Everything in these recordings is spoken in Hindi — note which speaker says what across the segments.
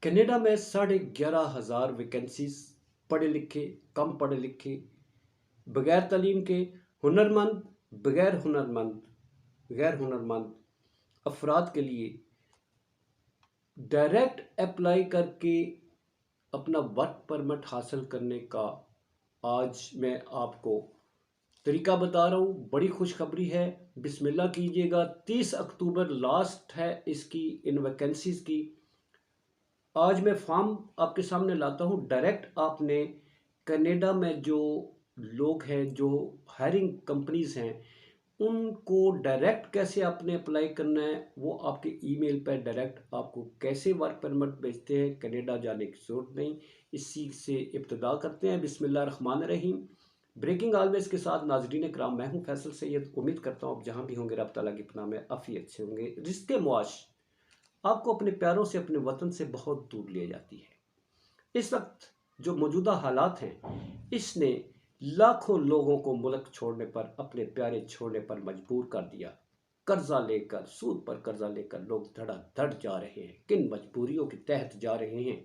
Speaker 1: कनाडा में 11,500 वैकेंसीज, पढ़े लिखे, कम पढ़े लिखे, बगैर तालीम के, हुनरमंद, गैर हुनरमंद अफराद के लिए डायरेक्ट अप्लाई करके अपना वर्क परमिट हासिल करने का आज मैं आपको तरीका बता रहा हूँ। बड़ी खुशखबरी है, बिस्मिल्लाह कीजिएगा। 30 अक्टूबर लास्ट है इसकी, इन वैकेंसीज की। आज मैं फॉर्म आपके सामने लाता हूँ। डायरेक्ट आपने कनाडा में जो लोग हैं, जो हायरिंग कंपनीज हैं, उनको डायरेक्ट कैसे आपने अप्लाई करना है, वो आपके ईमेल पर डायरेक्ट आपको कैसे वर्क परमिट भेजते हैं। कनाडा जाने की ज़रूरत नहीं। इसी से इब्तदा करते हैं। बिस्मिल्लाह रहमान रहीम। ब्रेकिंग ऑलवेज के साथ नाजरीन कराम, मैं हूँ फैसल सैयद। उम्मीद करता हूँ आप जहाँ भी होंगे रब ताला की पनाह में आफियत से होंगे। रिश्ते मुआश आपको अपने प्यारों से, अपने वतन से बहुत दूर ले जाती है। इस वक्त जो मौजूदा हालात हैं, इसने लाखों लोगों को मुल्क छोड़ने पर, अपने प्यारे छोड़ने पर मजबूर कर दिया। कर्जा लेकर, सूद पर कर्जा लेकर लोग धड़ाधड़ जा रहे हैं। किन मजबूरियों के तहत जा रहे हैं,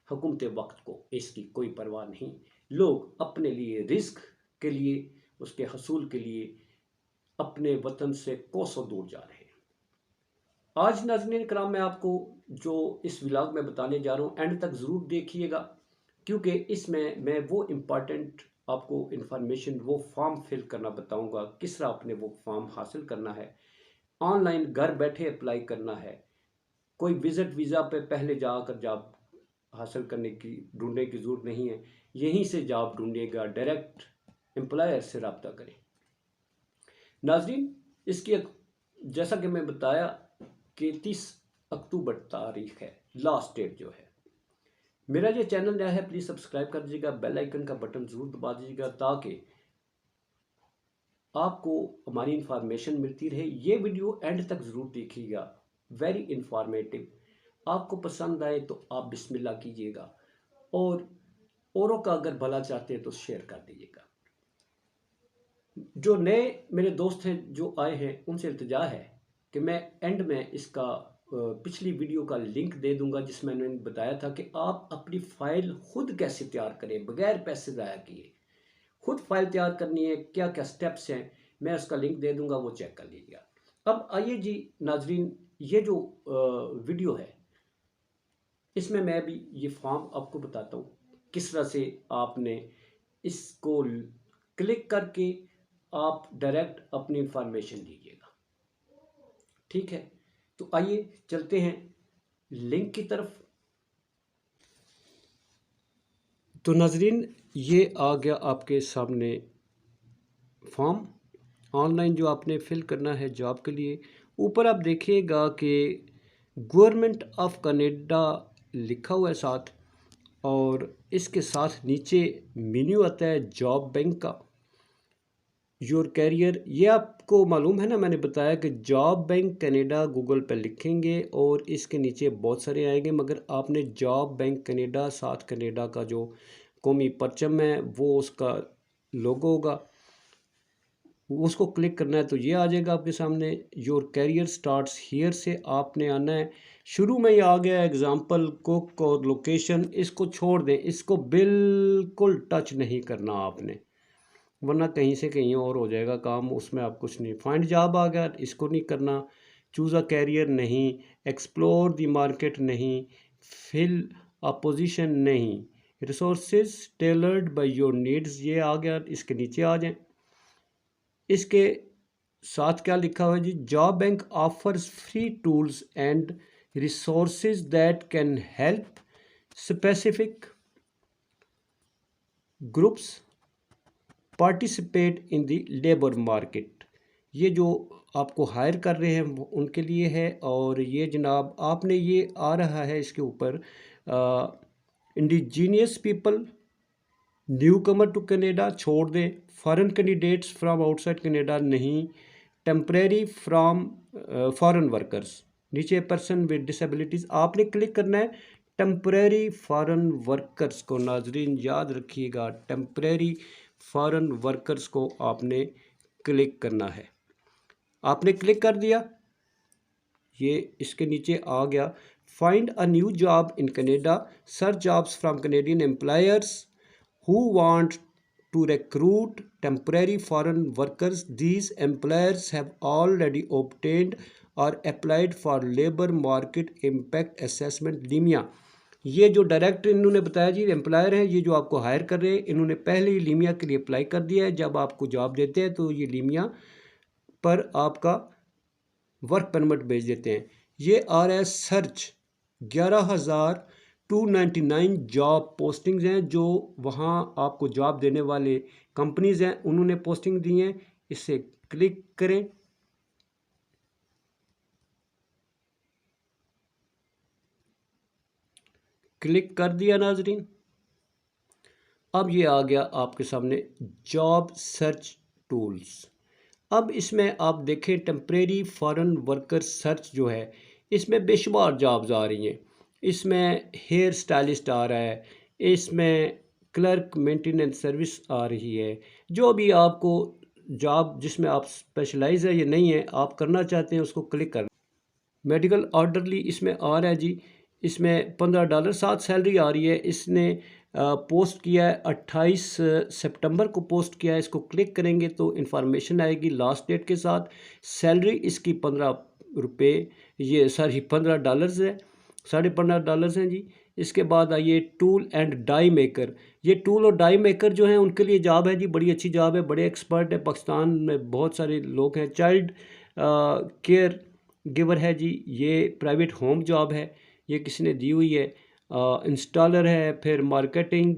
Speaker 1: हुकूमत वक्त को इसकी कोई परवाह नहीं। लोग अपने लिए, रिस्क के लिए, उसके हसूल के लिए अपने वतन से कोसों दूर जा रहे हैं। आज नाज़रीन कराम, मैं आपको जो इस व्लॉग में बताने जा रहा हूँ, एंड तक ज़रूर देखिएगा, क्योंकि इसमें मैं वो इम्पॉर्टेंट आपको इन्फॉर्मेशन, वो फॉर्म फिल करना बताऊंगा, किस तरह आपने वो फॉर्म हासिल करना है। ऑनलाइन घर बैठे अप्लाई करना है। कोई विजिट वीज़ा पे पहले जाकर जॉब हासिल करने की, ढूंढने की ज़रूरत नहीं है। यहीं से जॉब ढूंढेगा, डायरेक्ट एम्प्लॉयर से रब्ता करें। नाजरीन, इसकी जैसा कि मैं बताया कि 30 अक्टूबर तारीख है, लास्ट डेट जो है। मेरा ये चैनल नया है, प्लीज़ सब्सक्राइब कर दीजिएगा, बेल आइकन का बटन ज़रूर दबा दीजिएगा, ताकि आपको हमारी इंफॉर्मेशन मिलती रहे। ये वीडियो एंड तक ज़रूर देखिएगा, वेरी इंफॉर्मेटिव। आपको पसंद आए तो आप बिस्मिल्लाह कीजिएगा, और औरों का अगर भला चाहते हैं तो शेयर कर दीजिएगा। जो नए मेरे दोस्त हैं, जो आए हैं, उनसे इल्तिजा है कि मैं एंड में इसका पिछली वीडियो का लिंक दे दूंगा, जिसमें मैंने बताया था कि आप अपनी फ़ाइल खुद कैसे तैयार करें बगैर पैसे ज़ाया किए। खुद फाइल तैयार करनी है, क्या क्या स्टेप्स हैं, मैं उसका लिंक दे दूंगा, वो चेक कर लीजिएगा। अब आइए जी नाजरीन, ये जो वीडियो है, इसमें मैं भी ये फॉर्म आपको बताता हूँ किस तरह से आपने इसको क्लिक करके आप डायरेक्ट अपनी इंफॉर्मेशन दीजिएगा। ठीक है, तो आइए चलते हैं लिंक की तरफ। तो नाजरीन, ये आ गया आपके सामने फॉर्म ऑनलाइन जो आपने फिल करना है जॉब के लिए। ऊपर आप देखिएगा कि गवर्नमेंट ऑफ कनाडा लिखा हुआ है साथ, और इसके साथ नीचे मेन्यू आता है जॉब बैंक का, योर कैरियर। ये आपको मालूम है ना, मैंने बताया कि जॉब बैंक कनाडा गूगल पर लिखेंगे और इसके नीचे बहुत सारे आएंगे, मगर आपने जॉब बैंक कनाडा, साथ कनाडा का जो कौमी परचम है, वो उसका लोगो होगा, उसको क्लिक करना है तो ये आ जाएगा आपके सामने। योर कैरियर स्टार्ट्स हियर से आपने आना है। शुरू में ही आ गया एग्जांपल, कुक और लोकेशन, इसको छोड़ दें, इसको बिल्कुल टच नहीं करना आपने, वरना कहीं से कहीं और हो जाएगा काम, उसमें आप कुछ नहीं। फाइंड जॉब आ गया, इसको नहीं करना। चूज़ अ कैरियर नहीं, एक्सप्लोर द मार्केट नहीं, फिल अ पोजीशन नहीं, resources tailored by your needs, ये आ गया, इसके नीचे आ जाएं। इसके साथ क्या लिखा हुआ है जी, job bank offers free tools and resources that can help specific groups participate in the labour market. ये जो आपको हायर कर रहे हैं उनके लिए है। और ये जनाब आपने, ये आ रहा है इसके ऊपर, indigenous people, newcomer to Canada छोड़ दें, foreign candidates from outside Canada नहीं, टेम्परेरी फ्राम फॉरेन वर्कर्स, नीचे पर्सन विद डिसेबिलिटीज़ आपने क्लिक करना है। टेम्परेरी फॉरेन वर्कर्स को नाजरीन याद रखिएगा, टेम्परेरी फॉरेन वर्कर्स को आपने क्लिक करना है। आपने क्लिक कर दिया, ये इसके नीचे आ गया। find a new job in Canada, search jobs from Canadian employers who want to recruit temporary foreign workers. These employers have already obtained or applied for labor market impact assessment लीमिया। ये जो डायरेक्ट इन्होंने बताया जी एम्प्लॉयर है, ये जो आपको हायर कर रहे हैं, इन्होंने पहले ही लीमिया के लिए अप्लाई कर दिया है। जब आपको जॉब देते हैं तो ये लीमिया पर आपका वर्क परमिट भेज देते हैं। ये आ रहा है सर्च 11,299 जॉब पोस्टिंग्स हैं जो वहाँ आपको जॉब देने वाले कंपनीज हैं उन्होंने पोस्टिंग दी हैं। इसे क्लिक करें। क्लिक कर दिया नाजरीन। अब ये आ गया आपके सामने जॉब सर्च टूल्स। अब इसमें आप देखें टेम्परेरी फॉरेन वर्कर सर्च जो है इसमें बेशुमार जॉब्स आ रही हैं। इसमें हेयर स्टाइलिस्ट आ रहा है, इसमें क्लर्क मेंटेनेंस सर्विस आ रही है। जो भी आपको जॉब जिसमें आप स्पेशलाइज है या नहीं है आप करना चाहते हैं उसको क्लिक कर। मेडिकल ऑर्डरली इसमें आ रहा है जी, इसमें $15 साथ सैलरी आ रही है। इसने पोस्ट किया है 28 सितंबर को पोस्ट किया है। इसको क्लिक करेंगे तो इन्फॉर्मेशन आएगी लास्ट डेट के साथ। सैलरी इसकी $15 ये सॉरी $15 है, $15.5 हैं जी। इसके बाद आइए टूल एंड डाई मेकर। ये टूल और डाई मेकर जो हैं उनके लिए जॉब है जी, बड़ी अच्छी जॉब है, बड़े एक्सपर्ट है। पाकिस्तान में बहुत सारे लोग हैं। चाइल्ड केयर गिवर है जी, ये प्राइवेट होम जॉब है, ये किसी ने दी हुई है। इंस्टॉलर है, फिर मार्केटिंग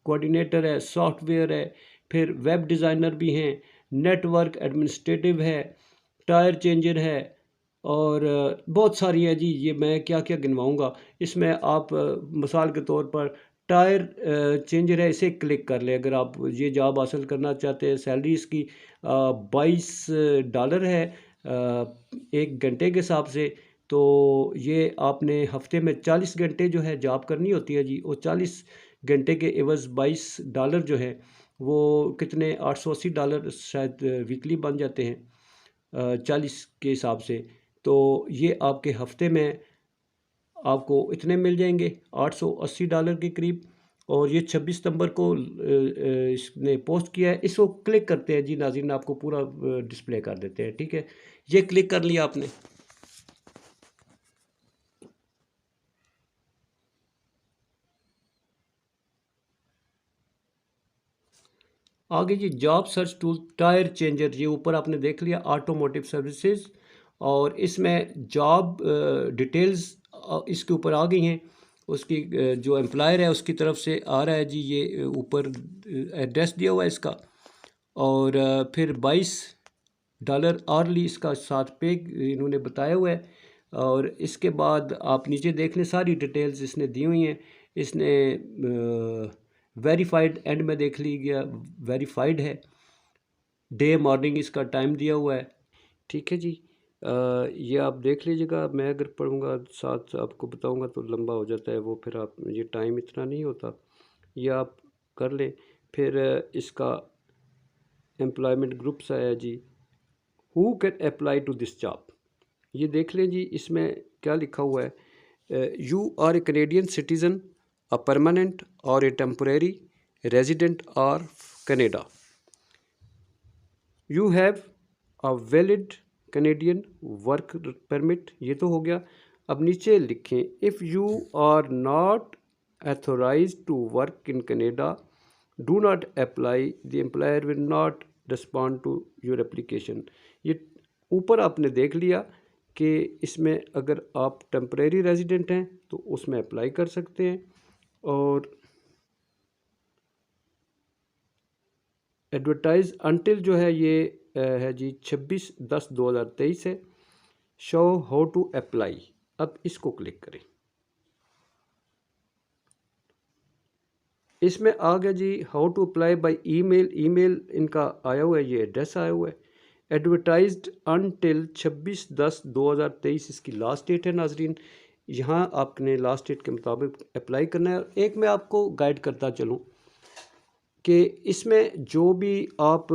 Speaker 1: कोऑर्डिनेटर है, सॉफ्टवेयर है, फिर वेब डिज़ाइनर भी हैं, नेटवर्क एडमिनिस्ट्रेटिव है, टायर चेंजर है और बहुत सारी है जी। ये मैं क्या क्या गिनवाऊंगा। इसमें आप मिसाल के तौर पर टायर चेंजर है, इसे क्लिक कर ले अगर आप ये जॉब हासिल करना चाहते हैं। सैलरी इसकी $22 है 1 घंटे के हिसाब से। तो ये आपने हफ्ते में 40 घंटे जो है जॉब करनी होती है जी। और 40 घंटे के एवज़ $22 जो है वो कितने $880 शायद वीकली बन जाते हैं 40 के हिसाब से। तो ये आपके हफ्ते में आपको इतने मिल जाएंगे $880 के करीब। और ये 26 सितंबर को इसने पोस्ट किया है। इसको क्लिक करते हैं जी नाज़रीन, आपको पूरा डिस्प्ले कर देते हैं। ठीक है, ये क्लिक कर लिया आपने। आगे जी job search tool tyre changer, ये ऊपर आपने देख लिया ऑटोमोटिव सर्विसेज। और इसमें जॉब डिटेल्स इसके ऊपर आ गई हैं। उसकी जो एम्प्लॉयर है उसकी तरफ से आ रहा है जी, ये ऊपर एड्रेस दिया हुआ है इसका। और फिर $22 आवर्ली इसका साथ पे इन्होंने बताया हुआ है। और इसके बाद आप नीचे देख लें सारी डिटेल्स इसने दी हुई हैं। इसने वेरीफाइड एंड में देख लीजिए वेरीफाइड है। डे मॉर्निंग इसका टाइम दिया हुआ है। ठीक है जी, ये आप देख लीजिएगा। मैं अगर पढ़ूँगा साथ आपको बताऊँगा तो लंबा हो जाता है वो, फिर आप ये टाइम इतना नहीं होता। ये आप कर लें। फिर इसका एम्प्लॉयमेंट ग्रुप्स आया जी, who can apply to this job. ये देख लें जी, इसमें क्या लिखा हुआ है। You are a Canadian citizen, a permanent or a temporary resident or Canada. You have a valid Canadian work permit, ये तो हो गया। अब नीचे लिखें if you are not authorized to work in Canada, do not apply, the employer will not respond to your application। ये ऊपर आपने देख लिया कि इसमें अगर आप टेम्परेरी रेजिडेंट हैं तो उसमें अप्लाई कर सकते हैं। और एडवर्टाइज अनटिल जो है ये है जी 26/10/2023 है। शो हाउ टू अप्लाई, अब इसको क्लिक करें। इसमें आ गया जी how to apply by email. Email इनका आया हुआ है, ये एड्रेस आया हुआ है। एडवर्टाइज्ड अनटिल 26/10/2023 इसकी लास्ट डेट है नाजरीन। यहाँ आपने लास्ट डेट के मुताबिक अप्लाई करना है। एक मैं आपको गाइड करता चलूँ कि इसमें जो भी आप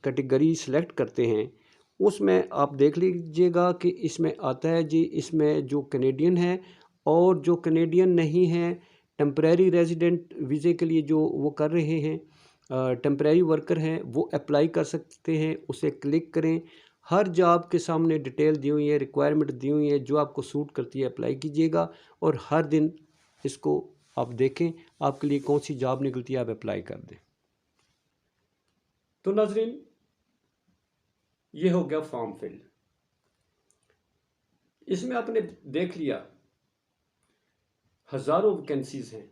Speaker 1: कैटेगरी सेलेक्ट करते हैं उसमें आप देख लीजिएगा कि इसमें आता है जी, इसमें जो कनेडियन है और जो कनेडियन नहीं है, टेम्परेरी रेजिडेंट वीज़े के लिए जो वो कर रहे हैं, टेम्परेरी वर्कर हैं, वो अप्लाई कर सकते हैं। उसे क्लिक करें। हर जॉब के सामने डिटेल दी हुई है, रिक्वायरमेंट दी हुई है, जो आपको सूट करती है अप्लाई कीजिएगा और हर दिन इसको आप देखें आपके लिए कौन सी जॉब निकलती है, आप अप्लाई कर दें। तो नाज़रीन, ये हो गया फॉर्म फिल। इसमें आपने देख लिया हज़ारों वैकेंसीज़ हैं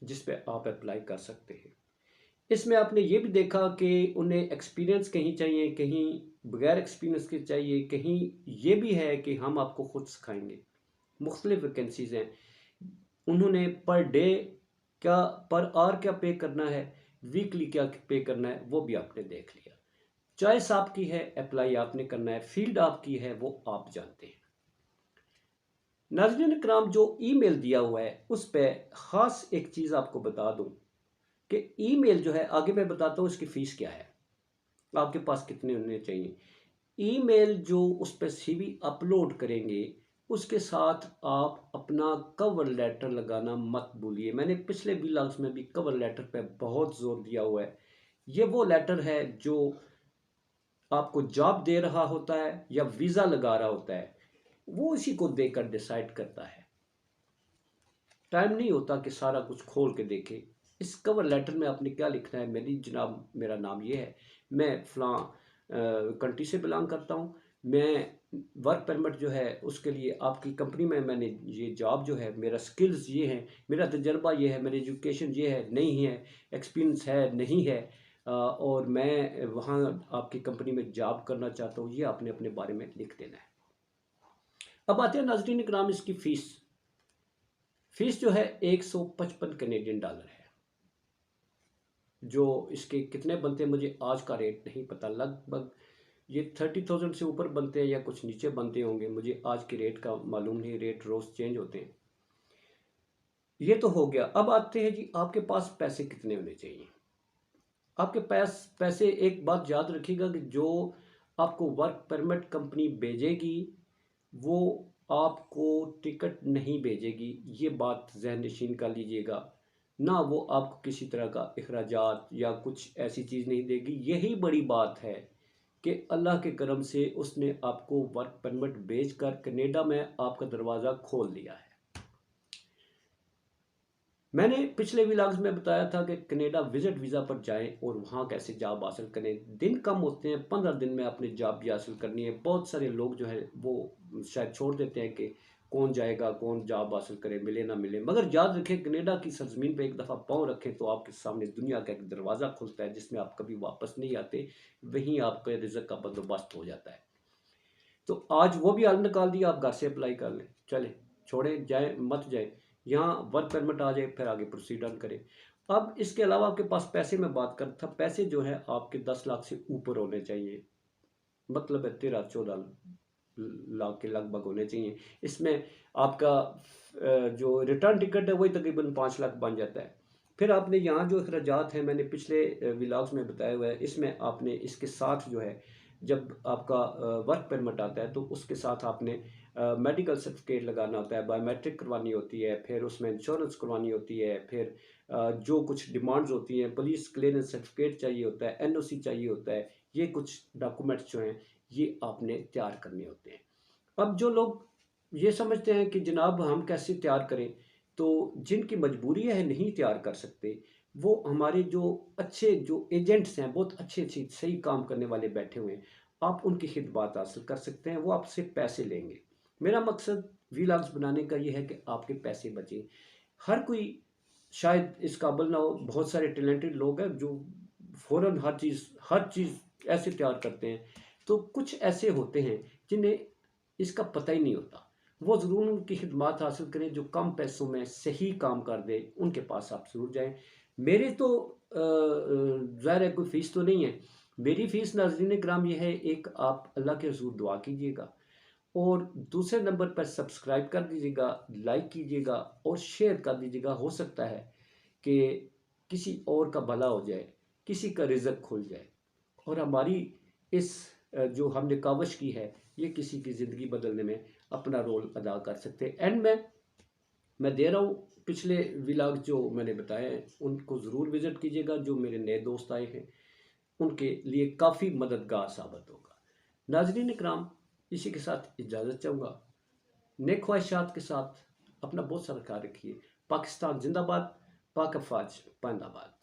Speaker 1: जिस पे आप अप्लाई कर सकते हैं। इसमें आपने ये भी देखा कि उन्हें एक्सपीरियंस कहीं चाहिए, कहीं बगैर एक्सपीरियंस के चाहिए, कहीं ये भी है कि हम आपको खुद सिखाएंगे। मुख्तलिफ वैकेंसीज़ हैं। उन्होंने पर डे क्या, पर आवर क्या पे करना है, वीकली क्या पे करना है, वो भी आपने देख लिया। चॉइस आपकी है, अप्लाई आपने करना है, फील्ड आपकी है, वो आप जानते हैं। नाज़रीन इकराम, जो ईमेल दिया हुआ है उस पर ख़ास एक चीज़ आपको बता दूं कि ईमेल जो है, आगे मैं बताता हूँ इसकी फ़ीस क्या है, आपके पास कितने होने चाहिए। ईमेल जो उस पर सीवी अपलोड करेंगे, उसके साथ आप अपना कवर लेटर लगाना मत भूलिए। मैंने पिछले व्लॉग्स में भी कवर लेटर पे बहुत ज़ोर दिया हुआ है। ये वो लेटर है जो आपको जॉब दे रहा होता है या वीज़ा लगा रहा होता है, वो इसी को देकर डिसाइड करता है। टाइम नहीं होता कि सारा कुछ खोल के देखे। इस कवर लेटर में आपने क्या लिखना है, मेरी जनाब मेरा नाम ये है, मैं फ़लाँ कंट्री से बिलोंग करता हूँ, मैं वर्क परमिट जो है उसके लिए आपकी कंपनी में मैंने ये जॉब जो है, मेरा स्किल्स ये है, मेरा तजर्बा ये है, मेरी एजुकेशन ये है नहीं है, एक्सपीरियंस है नहीं है, और मैं वहाँ आपकी कंपनी में जॉब करना चाहता हूँ, ये आपने अपने बारे में लिख देना है। अब आते हैं नाज़रीन इकराम इसकी फ़ीस। फीस जो है 155 कनेडियन डॉलर है। जो इसके कितने बनते हैं मुझे आज का रेट नहीं पता, लगभग ये 30,000 से ऊपर बनते हैं या कुछ नीचे बनते होंगे, मुझे आज के रेट का मालूम नहीं, रेट रोज़ चेंज होते हैं। ये तो हो गया। अब आते हैं जी, आपके पास पैसे कितने होने चाहिए। आपके पास पैसे, एक बात याद रखिएगा कि जो आपको वर्क परमिट कंपनी भेजेगी वो आपको टिकट नहीं भेजेगी, ये बात जहन नशीन कर लीजिएगा। ना वो आपको किसी तरह का अखराजात या कुछ ऐसी चीज़ नहीं देगी। यही बड़ी बात है कि अल्लाह के करम से उसने आपको वर्क परमिट भेजकर कनाडा में आपका दरवाज़ा खोल दिया है। मैंने पिछले व्लॉग्स में बताया था कि कनाडा विजिट वीज़ा पर जाएं और वहाँ कैसे जॉब हासिल करें। दिन कम होते हैं, 15 दिन में अपनी जॉब भी हासिल करनी है। बहुत सारे लोग जो है वो शायद छोड़ देते हैं कि कौन जाएगा, कौन जॉब हासिल करे, मिले ना मिले। मगर याद रखें, कनाडा की सरजमीन पर एक दफ़ा पाँव रखें तो आपके सामने दुनिया का एक दरवाज़ा खुलता है जिसमें आप कभी वापस नहीं आते। वहीं आपके रिज़्क का बंदोबस्त हो जाता है। तो आज वो भी हल निकाल दिया, आप घर से अप्लाई कर लें। चलें, छोड़ें, जाएं मत जाएं, यहाँ वर्क परमिट आ जाए फिर आगे प्रोसीड ऑन करें। अब इसके अलावा आपके पास पैसे, में बात कर था, पैसे जो है आपके 10 लाख से ऊपर होने चाहिए, मतलब है 13-14 लाख के लगभग होने चाहिए। इसमें आपका जो रिटर्न टिकट है वही तकरीबन 5 लाख बन जाता है। फिर आपने यहाँ जो अखराजात हैं मैंने पिछले व्लॉग्स में बताया हुआ है, इसमें आपने इसके साथ जो है, जब आपका वर्क परमिट आता है तो उसके साथ आपने मेडिकल सर्टिफिकेट लगाना होता है, बायोमेट्रिक करवानी होती है, फिर उसमें इंश्योरेंस करवानी होती है, फिर जो कुछ डिमांड्स होती हैं, पुलिस क्लियरेंस सर्टिफिकेट चाहिए होता है, एनओसी चाहिए होता है, ये कुछ डॉक्यूमेंट्स जो हैं ये आपने तैयार करने होते हैं। अब जो लोग ये समझते हैं कि जनाब हम कैसे तैयार करें, तो जिनकी मजबूरी है नहीं तैयार कर सकते, वो हमारे जो अच्छे जो एजेंट्स हैं, बहुत अच्छे अच्छे सही काम करने वाले बैठे हुए हैं, आप उनकी खिदमत हासिल कर सकते हैं, वो आपसे पैसे लेंगे। मेरा मकसद व्लॉग्स बनाने का ये है कि आपके पैसे बचें। हर कोई शायद इस काबिल ना हो, बहुत सारे टैलेंटेड लोग हैं जो फ़ौरन हर चीज़ ऐसे तैयार करते हैं। तो कुछ ऐसे होते हैं जिन्हें इसका पता ही नहीं होता। वो ज़रूर उनकी खिदमत हासिल करें जो कम पैसों में सही काम कर दे, उनके पास आप ज़रूर जाएँ। मेरे तो ज़ाहिर है कोई फ़ीस तो नहीं है। मेरी फ़ीस नाज़रीन किराम ये है, एक आप अल्लाह के हुज़ूर दुआ कीजिएगा और दूसरे नंबर पर सब्सक्राइब कर दीजिएगा, लाइक कीजिएगा और शेयर कर दीजिएगा। हो सकता है कि किसी और का भला हो जाए, किसी का रिज़्क खुल जाए और हमारी इस जो हमने काविश की है, ये किसी की ज़िंदगी बदलने में अपना रोल अदा कर सकते हैं। एंड में मैं दे रहा हूँ, पिछले व्लॉग जो मैंने बताए हैं उनको ज़रूर विज़िट कीजिएगा। जो मेरे नए दोस्त आए हैं उनके लिए काफ़ी मददगार साबित होगा। नाज़रीन इकराम, इसी के साथ इजाज़त चाहूँगा। नेक ख्वाहिशात के साथ अपना बहुत सारा ख्याल रखिए। पाकिस्तान जिंदाबाद, पाक अफवाज पाइंदाबाद।